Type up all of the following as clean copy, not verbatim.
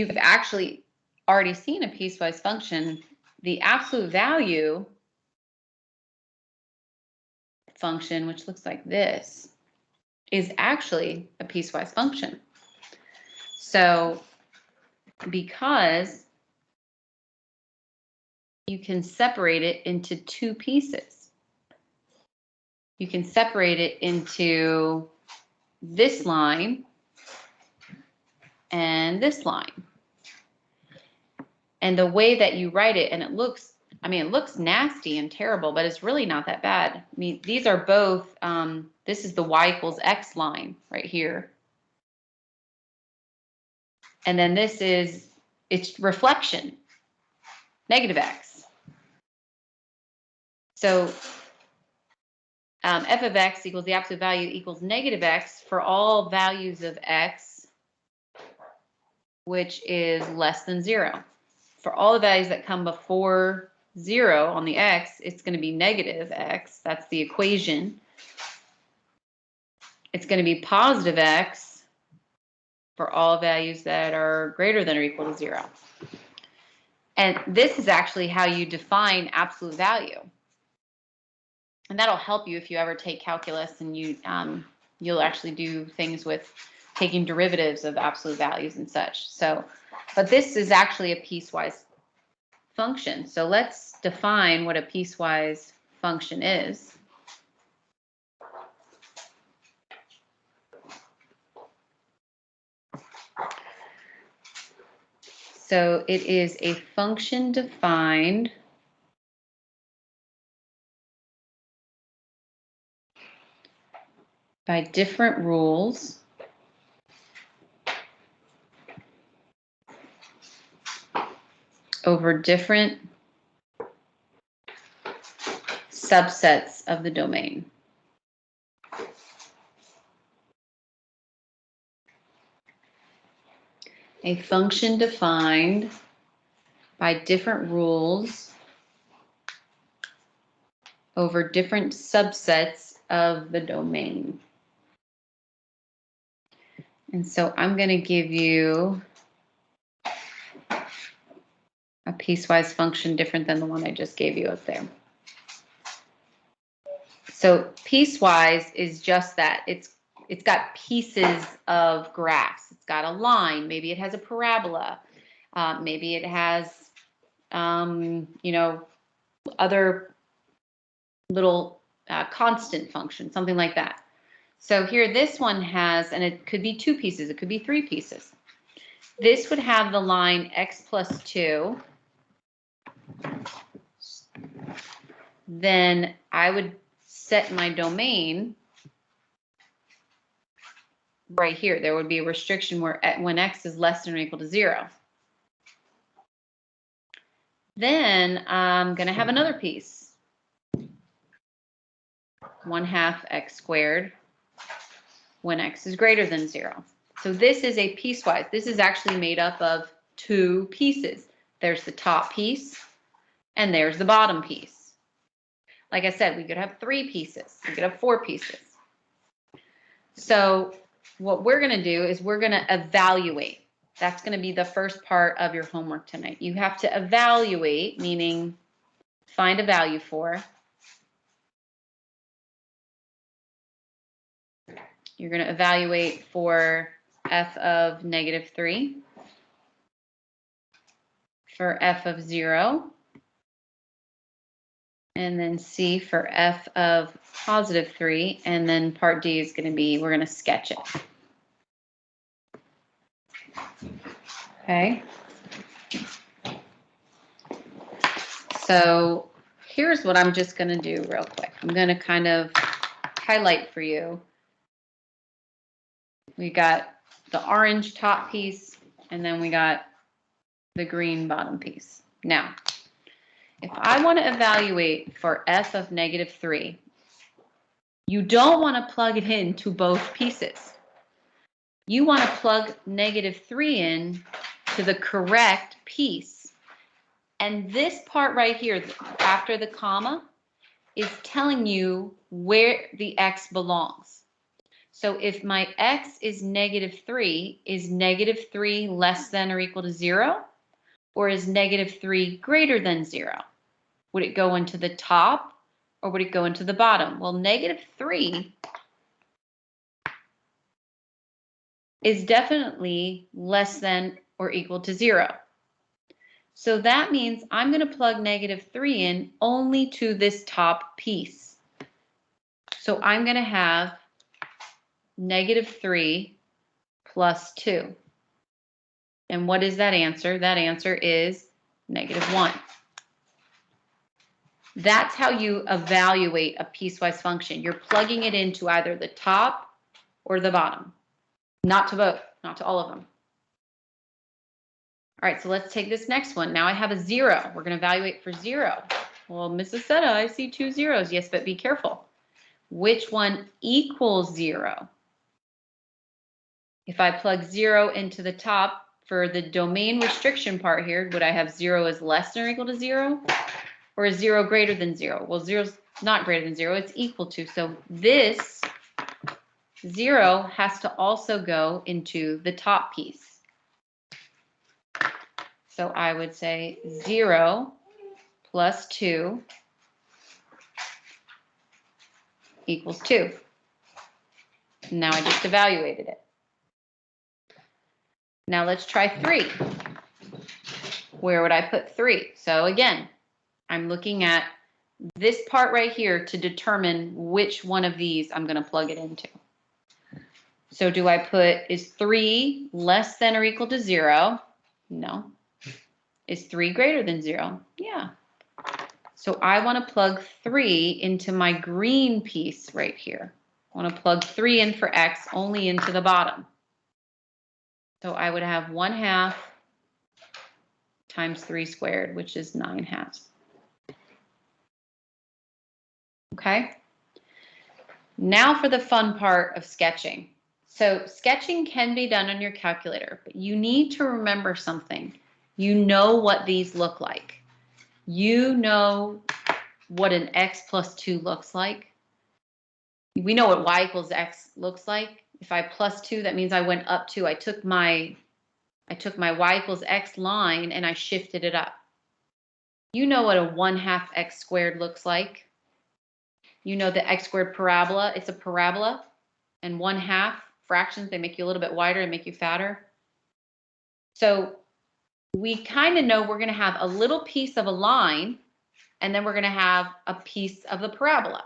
you've actually already seen a piecewise function. The absolute value function, which looks like this, is actually a piecewise function. So because you can separate it into two pieces, you can separate it into this line and this line. And the way that you write it, and it looks, I mean, it looks nasty and terrible, but it's really not that bad. I mean, these are both, this is the y equals x line right here. And then this is its reflection, negative x. So f of x equals the absolute value equals negative x for all values of x, which is less than 0. For all the values that come before 0 on the x, it's going to be negative x. That's the equation. It's going to be positive x for all values that are greater than or equal to 0. And this is actually how you define absolute value. And that'll help you if you ever take calculus and you'll actually do things with taking derivatives of absolute values and such. So, but this is actually a piecewise function. So let's define what a piecewise function is. So it is a function defined by different rules over different subsets of the domain. A function defined by different rules over different subsets of the domain. And so I'm going to give you a piecewise function different than the one I just gave you up there. So piecewise is just that. It's got pieces of graphs. It's got a line. Maybe it has a parabola. Maybe it has, you know, other little constant function, something like that. So here this one has, and it could be 2 pieces. It could be 3 pieces. This would have the line x plus 2. Then I would set my domain right here. There would be a restriction where when x is less than or equal to 0. Then I'm going to have another piece. 1/2 x squared when x is greater than 0. So this is a piecewise. This is actually made up of 2 pieces. There's the top piece and there's the bottom piece. Like I said, we could have 3 pieces. We could have 4 pieces. So what we're going to do is we're going to evaluate. That's going to be the first part of your homework tonight. You have to evaluate, meaning find a value for. You're going to evaluate for f of -3, for f of 0, and then C for f of +3, and then part D is going to be, we're going to sketch it. Okay. So here's what I'm just going to do real quick. I'm going to kind of highlight for you. We got the orange top piece, and then we got the green bottom piece. Now, if I want to evaluate for f of -3, you don't want to plug it into both pieces. You want to plug -3 in to the correct piece. And this part right here, after the comma, is telling you where the x belongs. So if my x is -3, is -3 less than or equal to 0? Or is -3 greater than 0? Would it go into the top or would it go into the bottom? Well, -3 is definitely less than or equal to 0. So that means I'm going to plug -3 in only to this top piece. So I'm going to have -3 plus 2. And what is that answer? That answer is -1. That's how you evaluate a piecewise function. You're plugging it into either the top or the bottom. Not to both, not to all of them. All right, so let's take this next one. Now I have a 0. We're going to evaluate for 0. Well, Mrs. Setta, I see 2 zeros. Yes, but be careful. Which one equals 0? If I plug 0 into the top for the domain restriction part here, would I have 0 is less than or equal to 0? Or is 0 greater than 0? Well, 0 is not greater than 0. It's equal to. So this 0 has to also go into the top piece. So I would say 0 plus 2 equals 2. Now I just evaluated it. Now let's try 3. Where would I put 3? So again, I'm looking at this part right here to determine which one of these I'm going to plug it into. So do I put, is 3 less than or equal to 0? No. Is 3 greater than 0? Yeah. So I want to plug 3 into my green piece right here. I want to plug 3 in for x only into the bottom. So I would have 1/2 times 3 squared, which is 9/2. Okay. Now for the fun part of sketching. So sketching can be done on your calculator, but you need to remember something. You know what these look like. You know what an x plus 2 looks like. We know what y equals x looks like. If I plus 2, that means I went up 2. I took my y equals x line and I shifted it up. You know what a 1/2 x squared looks like. You know the x squared parabola. It's a parabola, and 1/2 fractions, they make you a little bit wider and make you fatter. So we kind of know we're going to have a little piece of a line, and then we're going to have a piece of the parabola.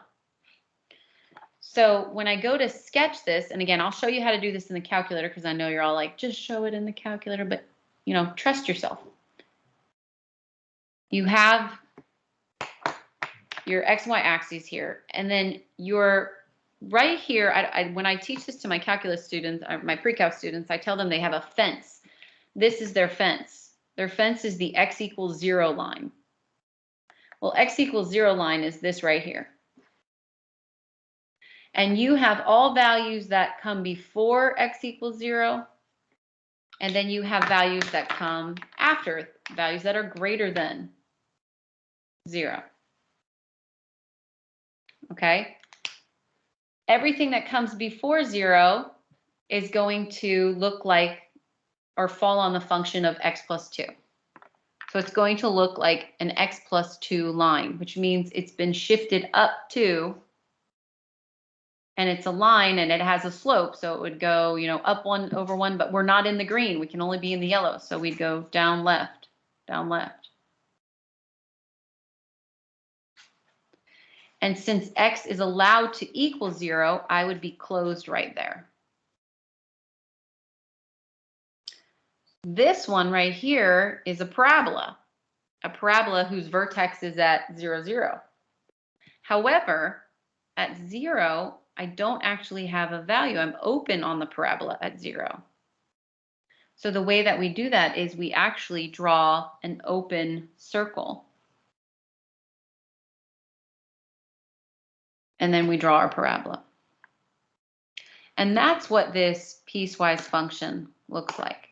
So when I go to sketch this, and again, I'll show you how to do this in the calculator because I know you're all like, just show it in the calculator, but trust yourself. You have your x and y axes here, and then you're right here. When I teach this to my calculus students, my pre-calc students, I tell them they have a fence. This is their fence. Their fence is the x equals 0 line. Well, x equals 0 line is this right here. And you have all values that come before x equals 0, and then you have values that come after, values that are greater than 0. Okay? Everything that comes before 0 is going to look like or fall on the function of x plus 2. So it's going to look like an x plus 2 line, which means it's been shifted up 2, and it's a line and it has a slope. So it would go, up 1 over 1, but we're not in the green. We can only be in the yellow. So we'd go down left, down left. And since x is allowed to equal 0, I would be closed right there. This one right here is a parabola whose vertex is at 0, 0. However, at 0, I don't actually have a value. I'm open on the parabola at 0. So the way that we do that is we actually draw an open circle. And then we draw our parabola. And that's what this piecewise function looks like.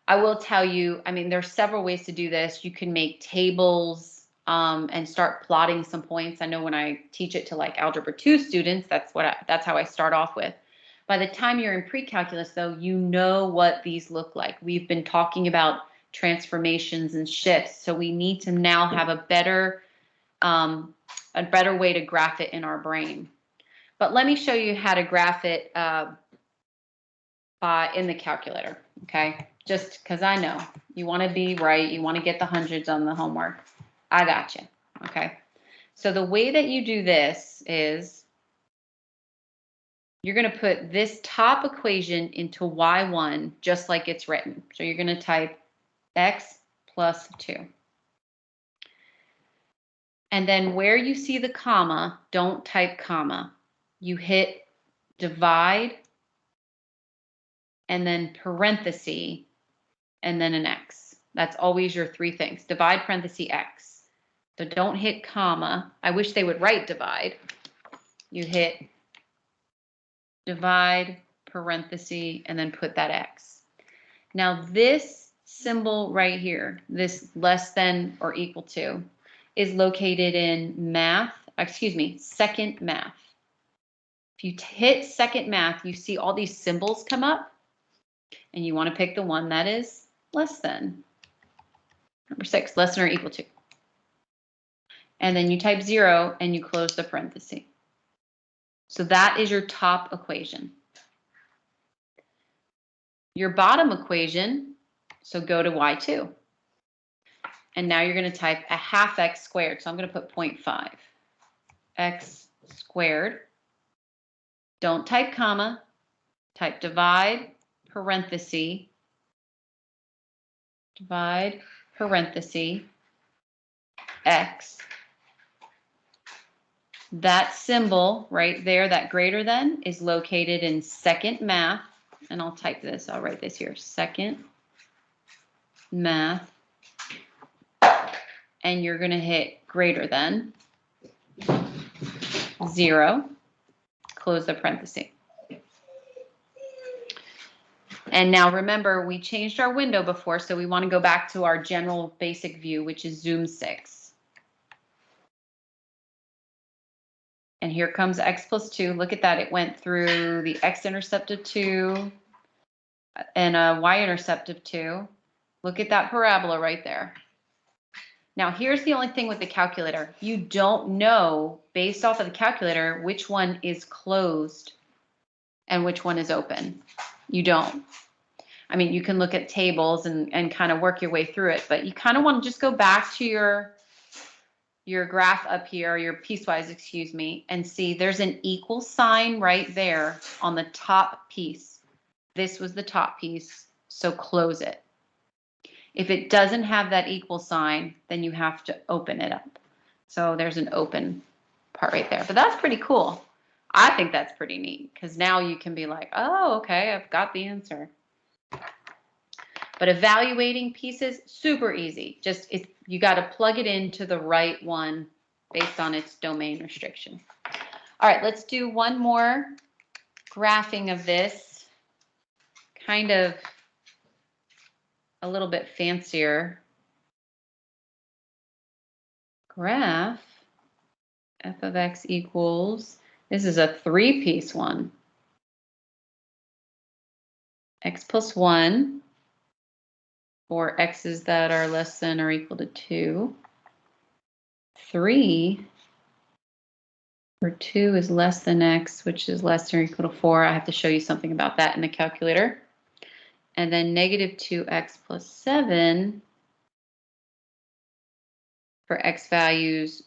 I will tell you, there's several ways to do this. You can make tables and start plotting some points. I know when I teach it to like Algebra 2 students, that's how I start off with. By the time you're in pre-calculus, though, you know what these look like. We've been talking about transformations and shifts, so we need to now have a better way to graph it in our brain. But let me show you how to graph it in the calculator, okay? Just because I know you want to be right, you want to get the hundreds on the homework. I got you, okay? So the way that you do this is you're going to put this top equation into y1 just like it's written. So you're going to type x plus 2. And then where you see the comma, don't type comma. You hit divide and then parenthesis and then an x. That's always your three things. Divide, parenthesis, x. So don't hit comma. I wish they would write divide. You hit divide, parenthesis, and then put that x. Now this symbol right here, this less than or equal to, is located in second math. If you hit second math, you see all these symbols come up, and you want to pick the one that is less than. Number 6, less than or equal to. And then you type 0 and you close the parenthesis. So that is your top equation. Your bottom equation, so go to y2. And now you're going to type a half x squared. So I'm going to put 0.5. X squared. Don't type comma. Type divide, parenthesis. Divide, parenthesis, x. That symbol right there, that greater than, is located in second math. And I'll type this. I'll write this here. Second math. And you're going to hit greater than 0. Close the parenthesis. And now remember, we changed our window before, so we want to go back to our general basic view, which is zoom 6. And here comes x plus 2. Look at that. It went through the x-intercept of 2 and a y-intercept of 2. Look at that parabola right there. Now, here's the only thing with the calculator. You don't know, based off of the calculator, which one is closed and which one is open. You don't. I mean, you can look at tables and kind of work your way through it, but you kind of want to just go back to your graph up here, your piecewise, excuse me, and see there's an equal sign right there on the top piece. This was the top piece, so close it. If it doesn't have that equal sign, then you have to open it up. So there's an open part right there, but that's pretty cool. I think that's pretty neat because now you can be like, oh, okay, I've got the answer. But evaluating pieces, super easy. Just you got to plug it into the right one based on its domain restriction. All right, let's do one more graphing of this. Kind of a little bit fancier. Graph f of x equals, this is a 3-piece one. X plus 1. For x's that are less than or equal to 2. 3 for 2 is less than x, which is less than or equal to 4. I have to show you something about that in the calculator. And then negative 2x plus 7 for x values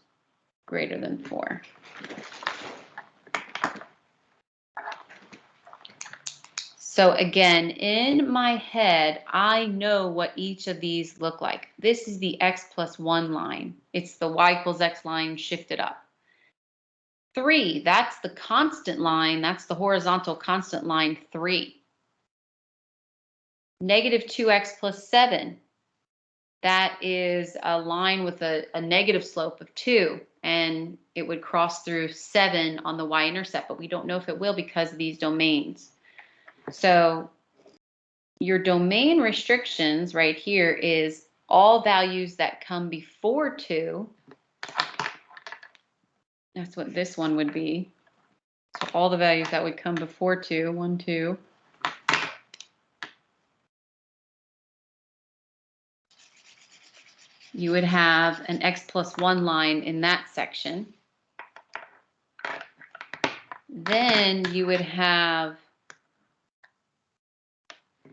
greater than 4. So again, in my head, I know what each of these look like. This is the x plus 1 line. It's the y equals x line shifted up. 3, that's the constant line. That's the horizontal constant line 3. Negative 2x plus 7. That is a line with a negative slope of 2. And it would cross through 7 on the y-intercept, but we don't know if it will because of these domains. So your domain restrictions right here is all values that come before 2. That's what this one would be. So all the values that would come before 2, 1, 2. You would have an x plus 1 line in that section. Then you would have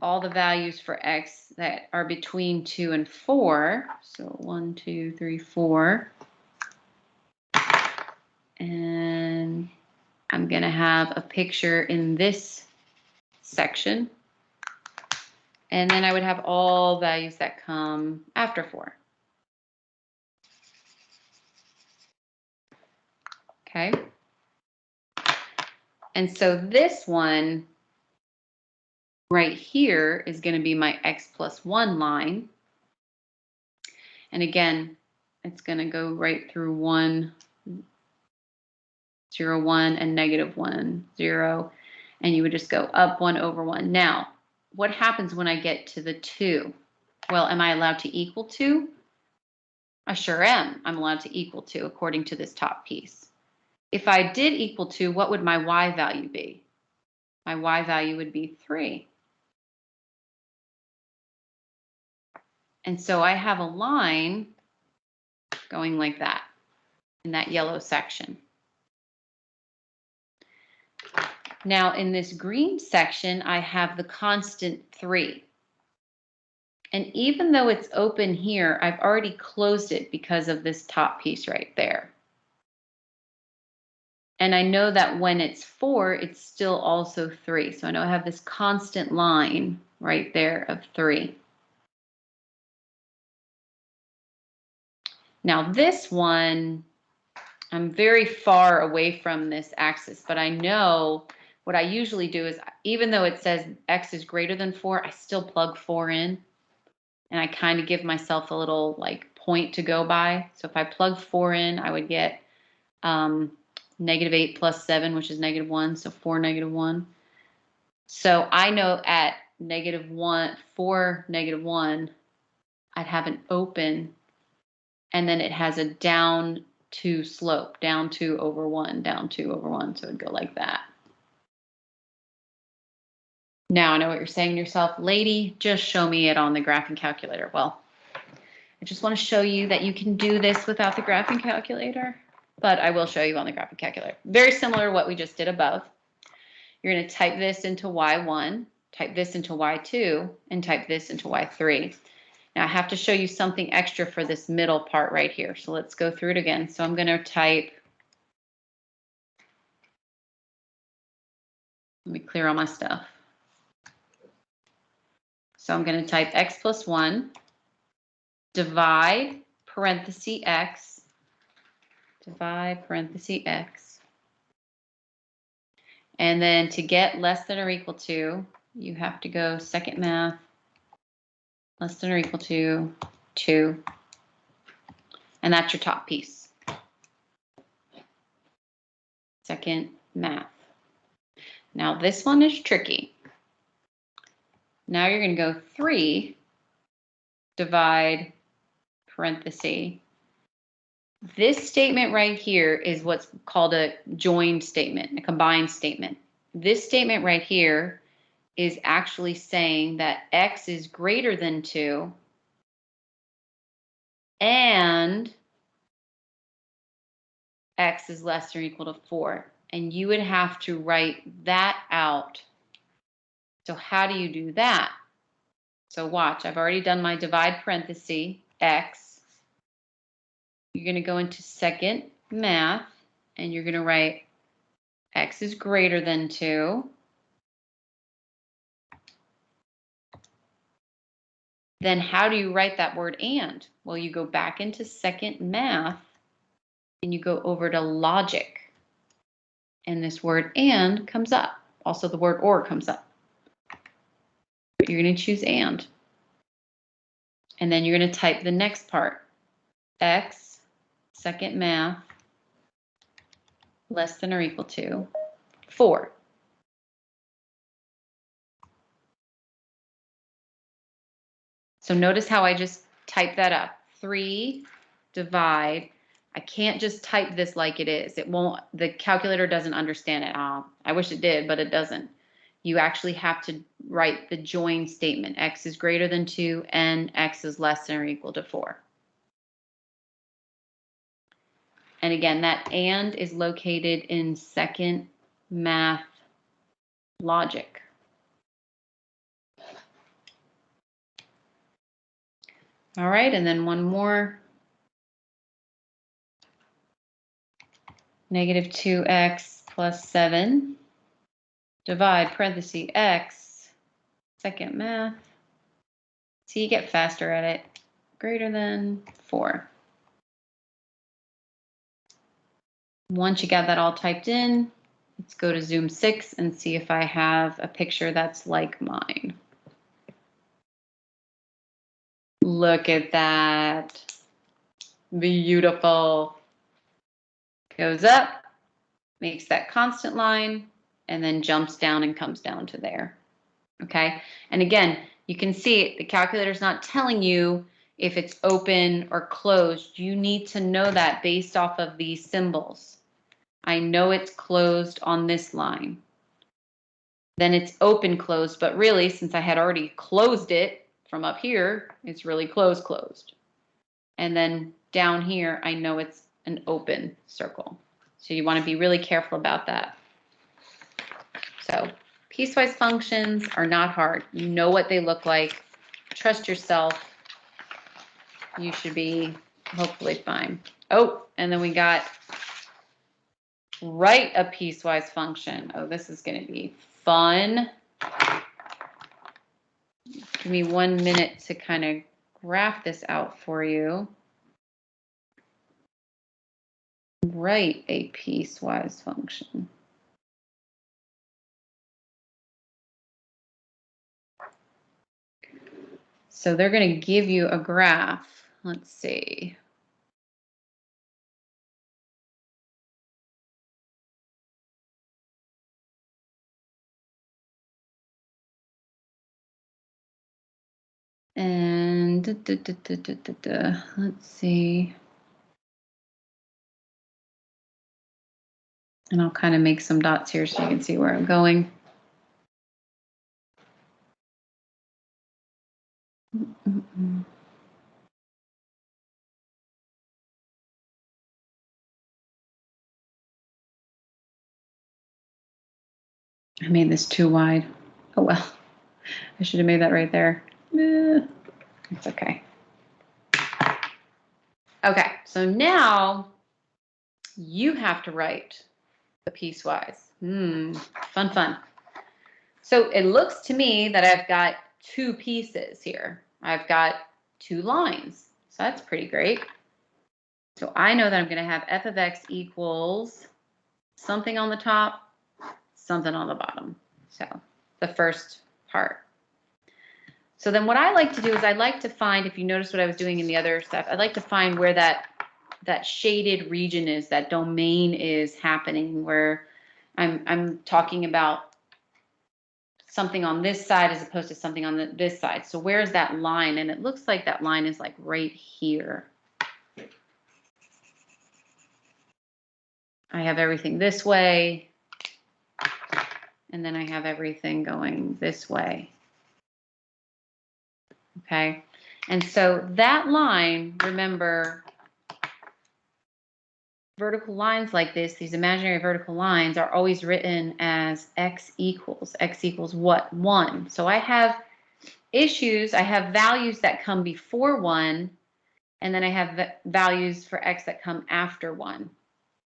all the values for x that are between 2 and 4. So 1, 2, 3, 4. And I'm going to have a picture in this section. And then I would have all values that come after 4. Okay. And so this one right here is going to be my x plus 1 line. And again, it's going to go right through 1, 0, 1, and negative 1, 0. And you would just go up 1 over 1. Now, what happens when I get to the 2? Well, am I allowed to equal 2? I sure am. I'm allowed to equal 2 according to this top piece. If I did equal 2, what would my y value be? My y value would be 3. And so I have a line going like that in that yellow section. Now in this green section, I have the constant 3. And even though it's open here, I've already closed it because of this top piece right there. And I know that when it's 4, it's still also 3. So I know I have this constant line right there of 3. Now this one, I'm very far away from this axis, but I know what I usually do is, even though it says x is greater than 4, I still plug 4 in. And I kind of give myself a little like point to go by. So if I plug 4 in, I would get negative 8 plus 7, which is negative 1. So 4, negative 1. So I know at negative 1, 4, negative 1, I'd have an open, and then it has a down 2 slope, down 2 over 1, down 2 over 1. So it'd go like that. Now I know what you're saying to yourself, lady, just show me it on the graphing calculator. Well, I just want to show you that you can do this without the graphing calculator, but I will show you on the graphing calculator. Very similar to what we just did above. You're going to type this into y1, type this into y2, and type this into y3. Now I have to show you something extra for this middle part right here. So let's go through it again. So I'm going to type, let me clear all my stuff. So I'm going to type x plus 1, divide parenthesis x, divide parenthesis x. And then to get less than or equal to, you have to go second math, less than or equal to 2. And that's your top piece. Second math. Now this one is tricky. Now you're going to go 3, divide parenthesis. This statement right here is what's called a joined statement, a combined statement. This statement right here is actually saying that x is greater than 2 and x is less than or equal to 4. And you would have to write that out. So how do you do that? So watch, I've already done my divide parenthesis, x. You're going to go into second math, and you're going to write x is greater than 2. Then how do you write that word and? Well, you go back into second math, and you go over to logic. And this word and comes up. Also, the word or comes up. But you're going to choose and. And then you're going to type the next part. X, second math, less than or equal to 4. So notice how I just typed that up. 3 divide I can't just type this like it is. It won't, the calculator doesn't understand it. I wish it did, but it doesn't. You actually have to write the join statement. X is greater than 2 and X is less than or equal to 4. And again, that and is located in second math logic. All right, and then one more. Negative 2x plus 7. Divide parenthesis x, second math. So you get faster at it. Greater than 4. Once you got that all typed in, let's go to Zoom 6 and see if I have a picture that's like mine. Look at that. Beautiful. Goes up, makes that constant line, and then jumps down and comes down to there. Okay, and again, you can see it, the calculator's not telling you if it's open or closed. You need to know that based off of these symbols. I know it's closed on this line. Then it's open closed, but really, since I had already closed it from up here, it's really closed. And then down here, I know it's an open circle. So you want to be really careful about that. So piecewise functions are not hard. You know what they look like. Trust yourself. You should be hopefully fine. Oh, and then we got write a piecewise function. Oh, this is going to be fun. Give me 1 minute to kind of graph this out for you. Write a piecewise function. So they're going to give you a graph. Let's see. And let's see. And I'll kind of make some dots here so you can see where I'm going. I made this too wide. Oh well, I should have made that right there. It's okay. Okay, so now you have to write the piecewise. Fun. So it looks to me that I've got 2 pieces here. I've got 2 lines. So that's pretty great. So I know that I'm going to have f of x equals something on the top, something on the bottom. So the first part. So then what I like to do is I like to find, if you notice what I was doing in the other stuff, I'd like to find where that shaded region is, that domain is happening, where I'm talking about something on this side as opposed to something on this side. So where's that line? And it looks like that line is like right here. I have everything this way, and then I have everything going this way. Okay, and so that line, remember, vertical lines like this, these imaginary vertical lines, are always written as x equals what? 1. So I have issues, I have values that come before 1, and then I have values for x that come after 1.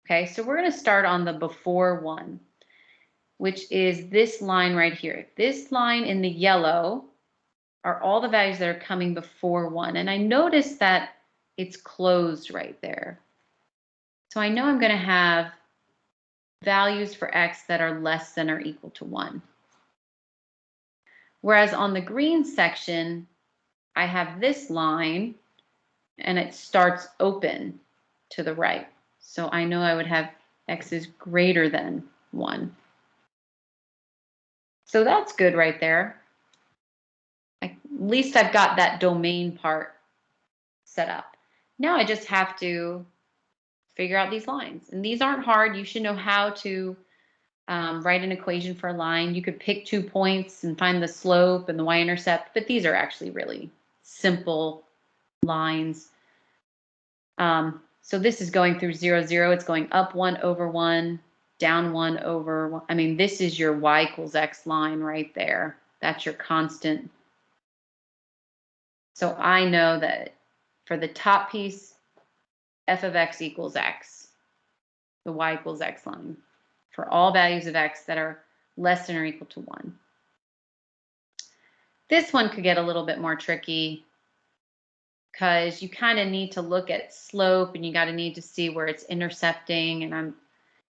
Okay, so we're going to start on the before 1, which is this line right here. This line in the yellow are all the values that are coming before 1. And I notice that it's closed right there. So I know I'm going to have values for x that are less than or equal to 1. Whereas on the green section, I have this line, and it starts open to the right. So I know I would have x is greater than 1. So that's good right there. At least I've got that domain part set up. Now I just have to figure out these lines. And these aren't hard. You should know how to write an equation for a line. You could pick 2 points and find the slope and the y-intercept, but these are actually really simple lines. So this is going through 0, 0. It's going up 1 over 1, down 1 over 1. I mean, this is your y equals x line right there. That's your constant. So I know that for the top piece, f of x equals x, the y equals x line, for all values of x that are less than or equal to 1. This one could get a little bit more tricky because you kind of need to look at slope and you got to need to see where it's intercepting. And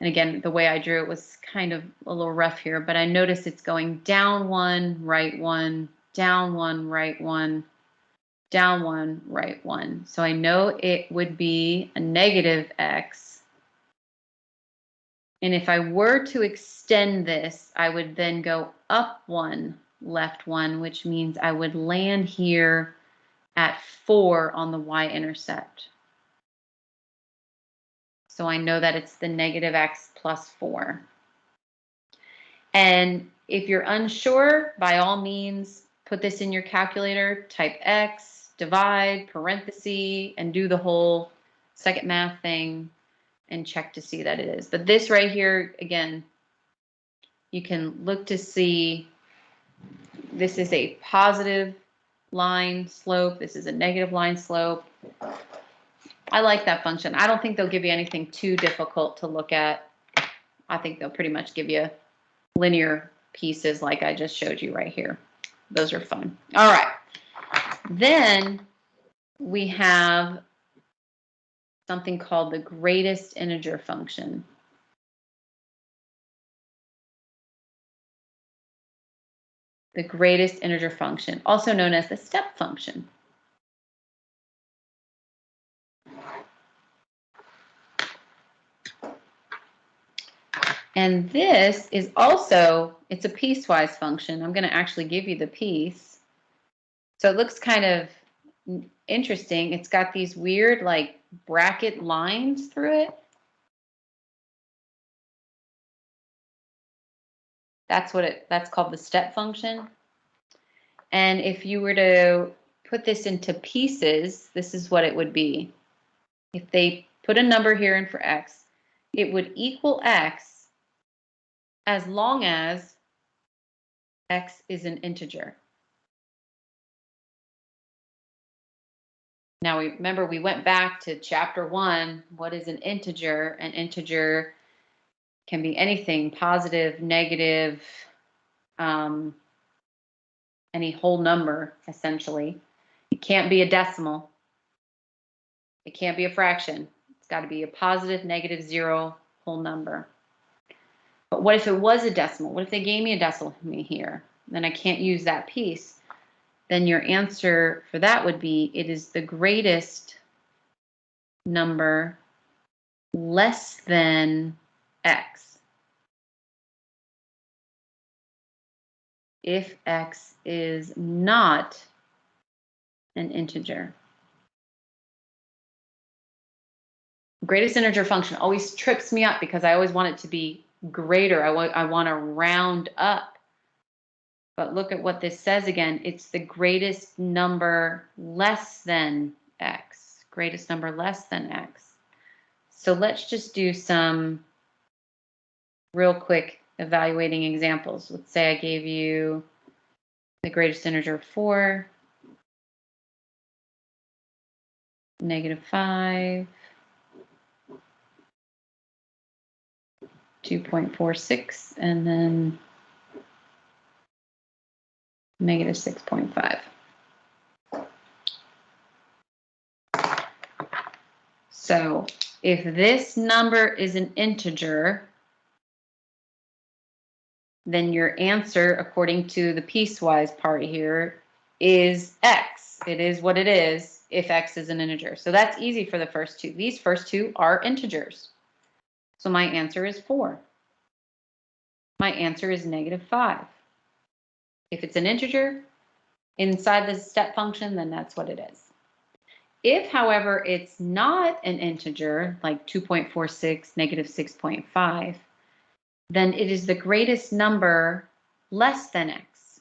again, the way I drew it was kind of a little rough here, but I noticed it's going down 1, right 1, down 1, right 1, down 1, right 1. So I know it would be a negative x. And if I were to extend this, I would then go up 1, left 1, which means I would land here at 4 on the y-intercept. So I know that it's the negative x plus 4. And if you're unsure, by all means, put this in your calculator, type x, divide, parenthesis, and do the whole second math thing and check to see that it is. But this right here, again, you can look to see this is a positive line slope. This is a negative line slope. I like that function. I don't think they'll give you anything too difficult to look at. I think they'll pretty much give you linear pieces like I just showed you right here. Those are fun. All right. Then we have something called the greatest integer function. The greatest integer function, also known as the step function. And this is also, it's a piecewise function. I'm going to actually give you the piece. So it looks kind of interesting. It's got these weird like bracket lines through it. That's called the step function. And if you were to put this into pieces, this is what it would be. If they put a number here in for x, it would equal x as long as x is an integer. Now, remember, we went back to chapter 1. What is an integer? An integer can be anything, positive, negative, any whole number, essentially. It can't be a decimal. It can't be a fraction. It's got to be a positive, negative, 0 whole number. But what if it was a decimal? What if they gave me a decimal here? Then I can't use that piece. Then your answer for that would be, it is the greatest number less than x. If x is not an integer. Greatest integer function always trips me up because I always want it to be greater. I want to round up. But look at what this says again. It's the greatest number less than x. Greatest number less than x. So let's just do some real quick evaluating examples. Let's say I gave you the greatest integer 4, negative 5, 2.46, and then negative 6.5. So if this number is an integer, then your answer, according to the piecewise part here, is x. It is what it is if x is an integer. So that's easy for the first two. These first two are integers. So my answer is 4. My answer is negative 5. If it's an integer inside the step function, then that's what it is. If, however, it's not an integer, like 2.46, negative 6.5, then it is the greatest number less than x.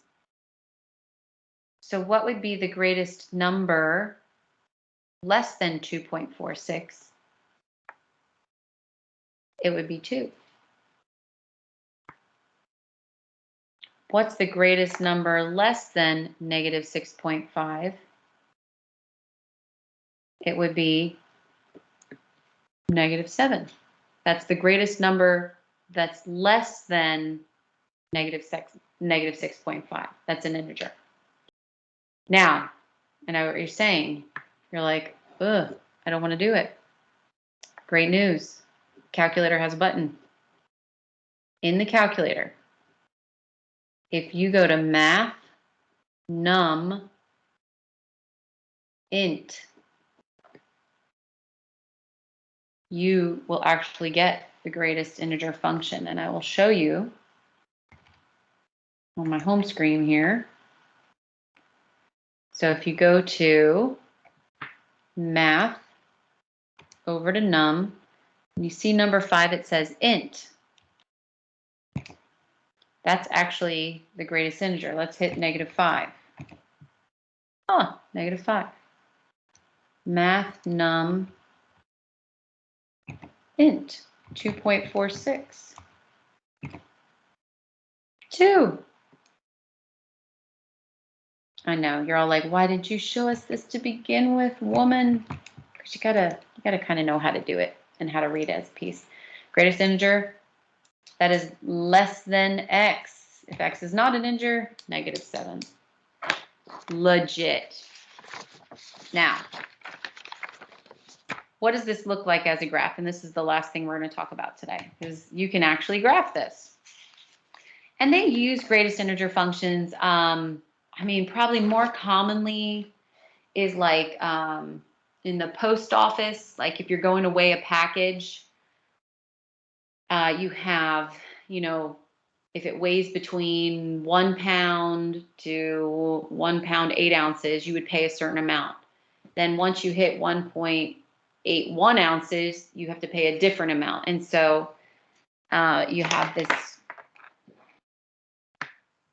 So what would be the greatest number less than 2.46? It would be 2. What's the greatest number less than negative 6.5? It would be negative 7. That's the greatest number that's less than negative 6.5. That's an integer. Now, I know what you're saying. You're like, ugh, I don't want to do it. Great news. Calculator has a button. In the calculator, if you go to math, num, int, you will actually get the greatest integer function. And I will show you on my home screen here. So if you go to math, over to num, and you see number 5, it says int. That's actually the greatest integer. Let's hit negative 5. Oh, negative 5. Math num int 2.46. 2. I know, you're all like, why didn't you show us this to begin with, woman? Because you gotta kind of know how to do it and how to read it as a piece. Greatest integer, that is less than x. If x is not an integer, negative 7. Legit. Now, what does this look like as a graph? And this is the last thing we're going to talk about today, because you can actually graph this. And they use greatest integer functions. I mean, probably more commonly is like in the post office, like if you're going to weigh a package, you have, you know, if it weighs between 1 pound to 1 pound 8 ounces, you would pay a certain amount. Then once you hit 1.81 ounces, you have to pay a different amount. And so you have this,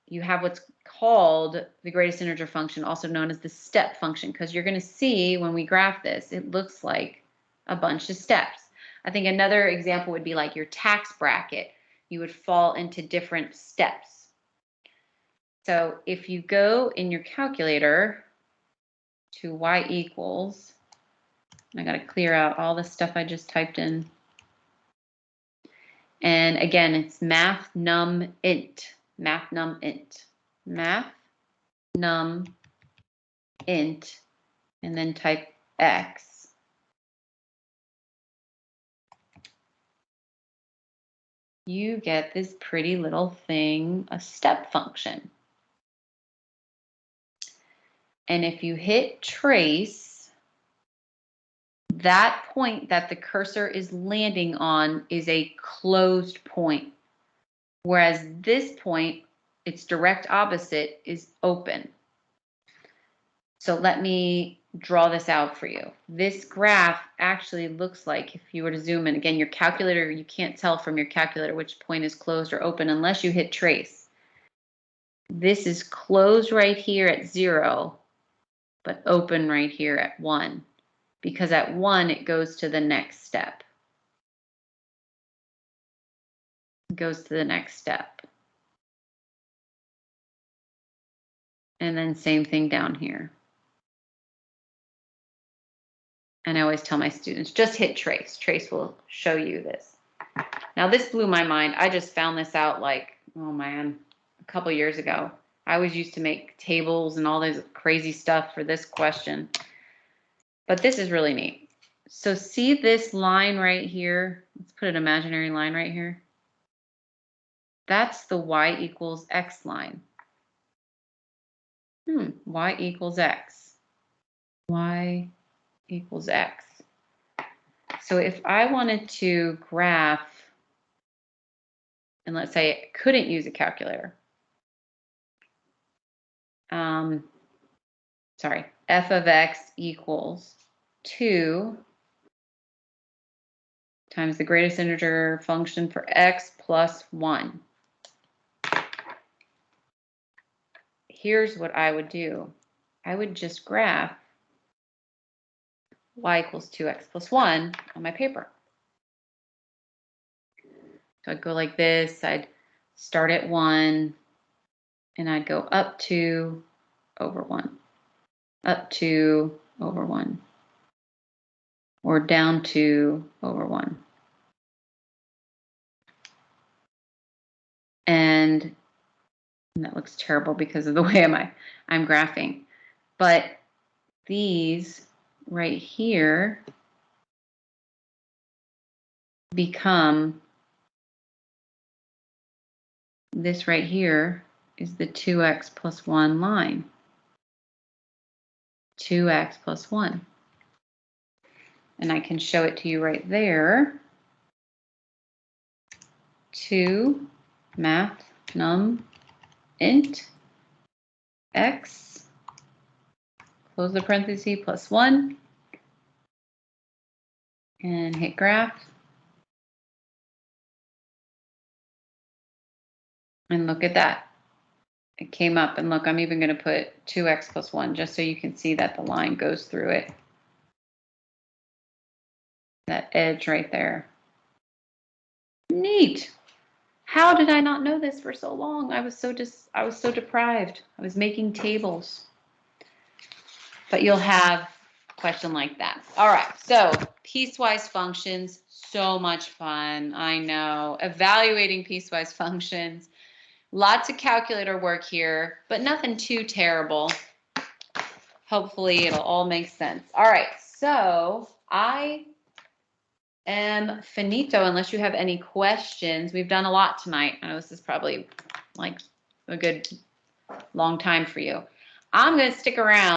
you have what's called the greatest integer function, also known as the step function, because you're going to see when we graph this, it looks like a bunch of steps. I think another example would be like your tax bracket. You would fall into different steps. So if you go in your calculator to y equals, I got to clear out all the stuff I just typed in. And again, it's math num int, math num int, math num int, and then type x. You get this pretty little thing, a step function. And if you hit trace, that point that the cursor is landing on is a closed point. Whereas this point, its direct opposite, is open. So let me draw this out for you. This graph actually looks like, if you were to zoom in, again, your calculator, you can't tell from your calculator which point is closed or open unless you hit trace. This is closed right here at 0, but open right here at 1, because at 1 it goes to the next step. It goes to the next step. And then same thing down here. And I always tell my students, just hit trace. Trace will show you this. Now this blew my mind. I just found this out like, oh man, a couple years ago. I always used to make tables and all this crazy stuff for this question. But this is really neat. So see this line right here? Let's put an imaginary line right here. That's the y equals x line. Y equals x. Y equals x. So if I wanted to graph, and let's say I couldn't use a calculator. Sorry, f of x equals 2 times the greatest integer function for x plus 1. Here's what I would do. I would just graph y equals 2x plus 1 on my paper. So I'd go like this. I'd start at 1, and I'd go up 2 over 1, up 2 over 1, or down 2 over 1. And that looks terrible because of the way I'm graphing. But these right here become, this right here is the 2x plus 1 line. 2x plus 1. And I can show it to you right there. 2 math num int x, close the parenthesis, plus 1, and hit graph. And look at that. It came up, and look, I'm even going to put 2x plus 1 just so you can see that the line goes through it. That edge right there. Neat. How did I not know this for so long? I was so deprived. I was making tables. But you'll have a question like that. All right, so piecewise functions, so much fun. I know. Evaluating piecewise functions. Lots of calculator work here, but nothing too terrible. Hopefully it'll all make sense. All right, so I am finito unless you have any questions. We've done a lot tonight. I know this is probably like a good long time for you. I'm going to stick around.